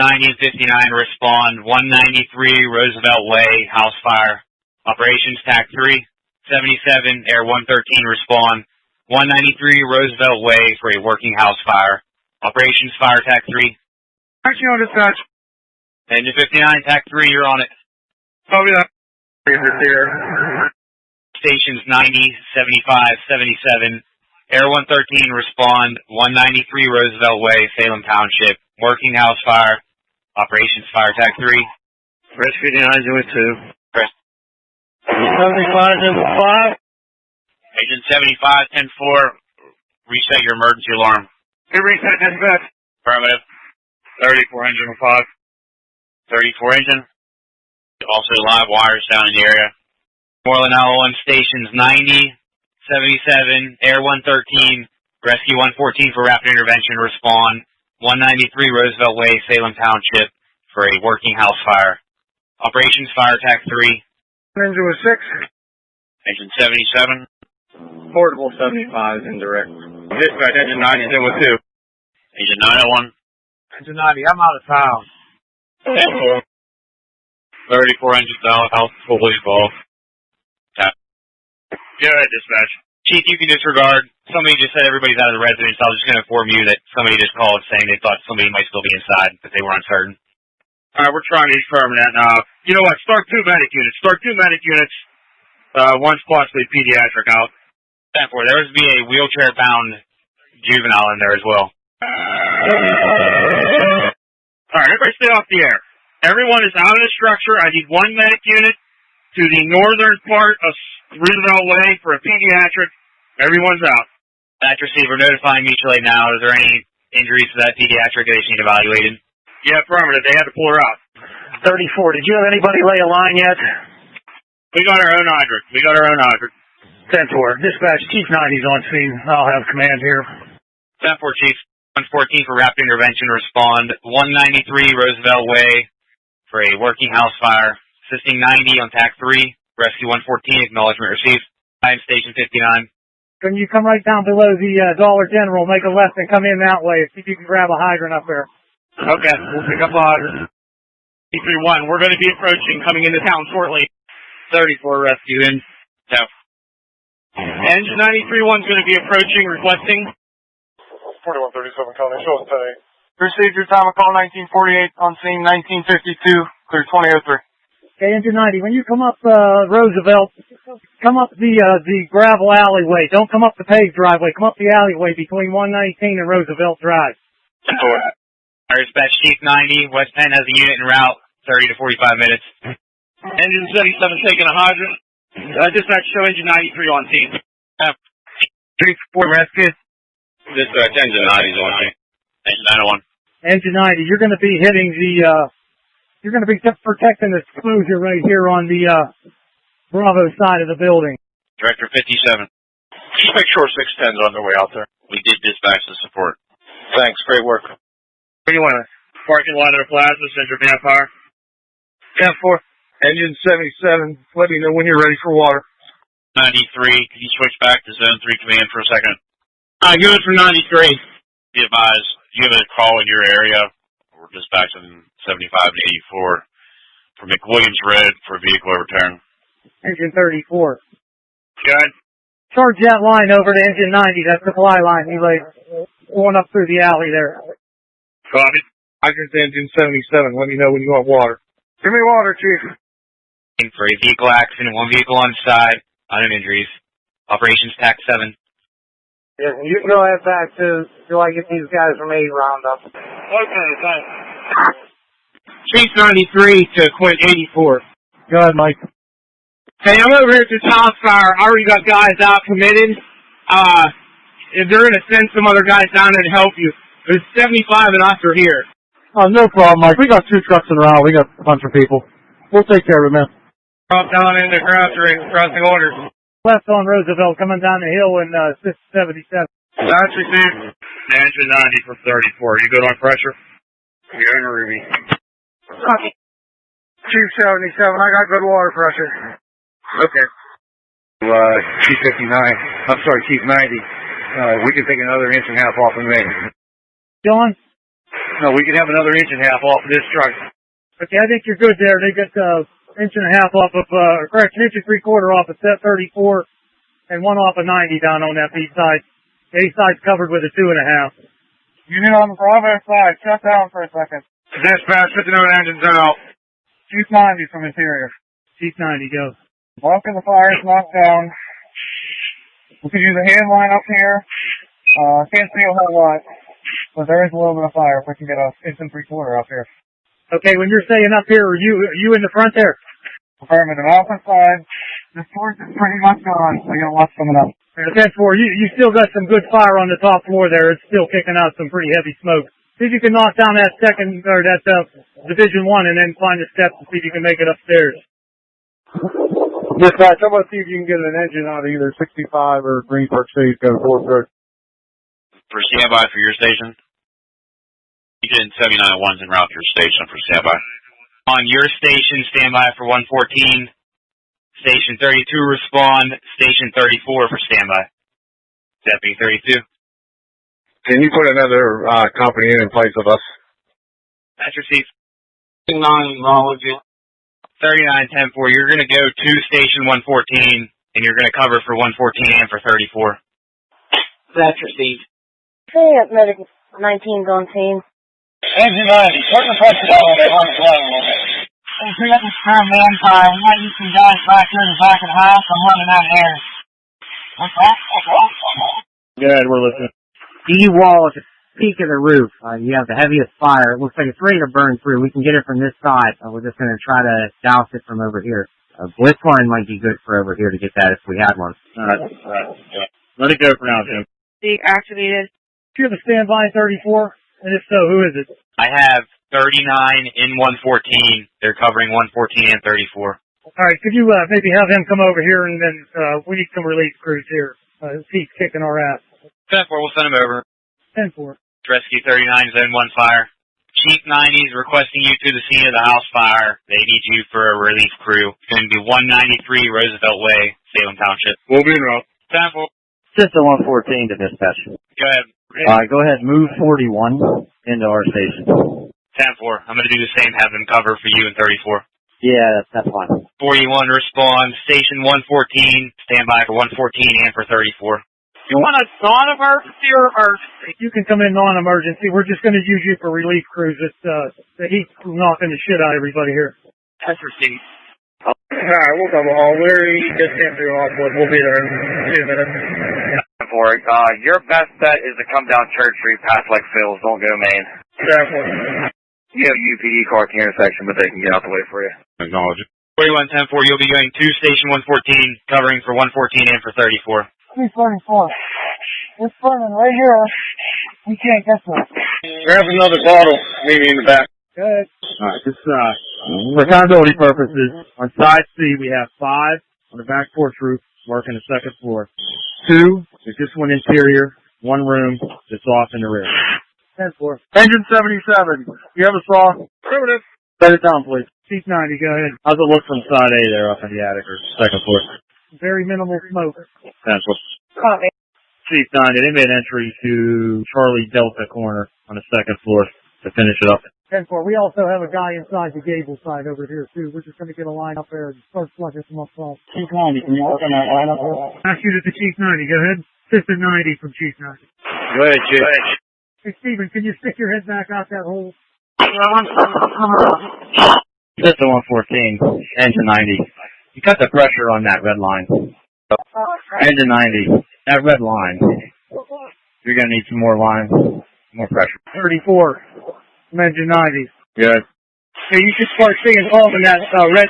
90 and 59 respond. 193 Roosevelt Way, house fire. Operations TAC 3. 77 Air 113 respond. 193 Roosevelt Way for a working house fire. Operations fire TAC 3. Action on dispatch. Engine 59 TAC 3, you're on it. Copy that. Here. Stations 90, 75, 77. Air 113 respond. 193 Roosevelt Way, Salem Township. Working house fire. Operations fire TAC 3. Press 59 doing 2. Press 75 number 5. Agent 75, 10-4. Reset your emergency alarm. Good reset, dispatch. Affirmative. 34 engine 5. 34 engine. Also live wires down in the area. Moreland L1 stations 90, 77, Air 113, Rescue 114 for rapid intervention respond. 193 Roosevelt Way, Salem Township for a working house fire. Operations fire TAC 3. Engine was 6. Engine 77. Portable 75 is indirect. Dispatch engine 90 is in with 2. Engine 901. Engine 90, I'm out of town. 34 engine house fully involved. Tap. Go ahead, dispatch. Chief, you can disregard. Somebody just said everybody's out of the residence. I was just going to inform you that somebody just called saying they thought somebody might still be inside, but they were uncertain. Alright, we're trying to determine that now. You know what? Start 2 medic units. Start 2 medic units. One's possibly pediatric out. 10-4. There was to be a wheelchair-bound juvenile in there as well. Alright, everybody stay off the air. Everyone is out of the structure. I need 1 medic unit to the northern part of Roosevelt Way for a pediatric. Everyone's out. That receiver notifying mutual aid now. Is there any injuries to that pediatric that they need evaluated? Yeah, affirmative. They had to pull her out. 34. Did you have anybody lay a line yet? We got our own hydrant. 10-4. Dispatch, Chief 90's on scene. I'll have command here. 10-4, Chief. 114 for rapid intervention respond. 193 Roosevelt Way for a working house fire. Assisting 90 on TAC 3. Rescue 114, acknowledgement received. Station 59. Can you come right down below the Dollar General, make a left and come in that way, see if you can grab a hydrant up there. Okay, we'll pick up a hydrant. 331, we're going to be approaching, coming into town shortly. 34 rescue in. So. Engine 93-1's going to be approaching, requesting. 4137 calling, show us 10-8. Received your time of call 1948, on scene 1952, clear 2003. Okay, Engine 90, when you come up Roosevelt, come up the gravel alleyway. Don't come up the paved driveway. Come up the alleyway between 119 and Roosevelt Drive. Our dispatch Chief 90, West Penn has a unit en route, 30 to 45 minutes. Engine 77 taking a hydrant. Dispatch show engine 93 on scene. 34 rescue. Dispatch engine 90 is on scene. Engine 901. Engine 90, you're going to be hitting the, you're going to be protecting the exposure right here on the Bravo side of the building. Director 57. Just make sure 610's on their way out there. We did dispatch the support. Thanks, great work. Where do you want to? Parking lot of the plaza, Central Vampire. 10-4. Engine 77, let me know when you're ready for water. 93, can you switch back to Zone 3 Command for a second? Good for 93. Be advised, you have a call in your area. We're dispatching 75 and 84 for McWilliams Road for a vehicle overturn. Engine 34. Good. Charge that line over to Engine 90. That's the supply line. He laid going up through the alley there. Copy. Hydrant engine 77, let me know when you want water. Give me water, Chief. For a vehicle accident, 1 vehicle on side, unknown injuries. Operations TAC 7. Yeah, you can go ahead back to I get these guys from A roundup. Okay, thanks. Chief 93 to Quint 84. Go ahead, Mike. Hey, I'm over here at this house fire. I already got guys out committed. If they're going to send some other guys down there to help you, there's 75 and us are here. Oh, no problem, Mike. We got 2 trucks in route. We got a bunch of people. We'll take care of it, man. Drop down in the crossing orders. Left on Roosevelt, coming down the hill in 77. That's received. Engine 90 for 34. You good on pressure? You're in a Ruby. Chief 77, I got good water pressure. Okay. Chief 59, I'm sorry, Chief 90. We can take another inch and a half off of me. John? No, we can have another inch and a half off of this truck. Okay, I think you're good there. They get inch and a half off of, correction, inch and 3/4 off of set 34 and 1 off of 90 down on that B side. A side's covered with a 2.5. Unit on the Bravo side, shut down for a second. Dispatch, 50 engines out. Chief 90 from interior. Chief 90 goes. Bulk of the fire is knocked down. We could use a hand line up here. Can't see a whole lot, but there is a little bit of fire if we can get a inch and 3/4 up here. Okay, when you're saying up here, are you in the front there? Affirmative. Alpha side. The torch is pretty much gone. We got lots coming up. 10-4, you still got some good fire on the top floor there. It's still kicking out some pretty heavy smoke. See if you can knock down that second, or that, Division 1 and then find the steps and see if you can make it upstairs. Dispatch, I'm going to see if you can get an engine out of either 65 or Greenpark Stage, go to 4th Road. For standby for your station. Agent 7901's en route to your station for standby. On your station, standby for 114. Station 32, respond. Station 34 for standby. Deputy 32. Can you put another company in place of us? That's received. 3910-4. You're going to go to station 114, and you're going to cover for 114 and for 34. That's received. Hey, Medic 19's on scene. Engine 90, put the pressure down on the flying a little bit. Hey, we got this firm manpower. We might use some guys back here in the back of the house. I'm running out of air. What's that? Good, we're listening. D wall at the peak of the roof. You have the heaviest fire. It looks like it's ready to burn through. We can get it from this side. We're just going to try to douse it from over here. A blitz line might be good for over here to get that if we had one. Alright. Yeah. Let it go for now, Jim. Activated. You're the standby 34, and if so, who is it? I have 39 in 114. They're covering 114 and 34. All right, could you maybe have him come over here, and then we need some relief crews here. He's kicking our ass. 10-4, we'll send them over. 10-4. Rescue 39, Zone 1 fire. Chief 90 is requesting you to the scene of the house fire. They need you for a relief crew. It's going to be 193 Roosevelt Way, Salem Township. We'll be in route. 10-4. System 114 to dispatch. Go ahead. Go ahead, move 41 into our station. 10-4. I'm going to do the same, have them cover for you in 34. Yeah, that's fine. 41, respond. Station 114, standby for 114 and for 34. You want a non-emergency or emergency? You can come in non-emergency. We're just going to use you for relief crews. It's the heat's knocking the shit out of everybody here. That's received. Alright, we'll double haul. We just can't do Lockwood. We'll be there in 2 minutes. For it. Your best bet is to come down Church Street past Lake Phil's. Don't go Main. Definitely. You have UPD car at the intersection, but they can get out the way for you. Acknowledge it. 41-10-4, you'll be going to station 114, covering for 114 and for 34. 334. It's burning right here. We can't get to it. Grab another bottle. Meet me in the back. Good. Alright, just, for accountability purposes, on side C we have 5 on the back porch roof, working the second floor. 2 is just one interior, 1 room that's off in the rear. 10-4. Engine 77. You have a saw? Primitive. Set it down, please. Chief 90, go ahead. How's it look from side A there up in the attic or second floor? Very minimal smoke. Central. Copy. Chief 90, they made entry to Charlie Delta corner on the second floor to finish it up. 10-4. We also have a guy inside the gable side over here, too. We're just going to get a line up there and start flushing some up front. Chief 90, can you open that line up here? I'll shoot at the Chief 90. Go ahead. Assistant 90 from Chief 90. Go ahead, Chief. Hey, Stephen, can you stick your head back out that hole? System 114, engine 90. You cut the pressure on that red line. Engine 90, that red line. You're going to need some more line, more pressure. 34 from engine 90. Good. Hey, you should start seeing all in that red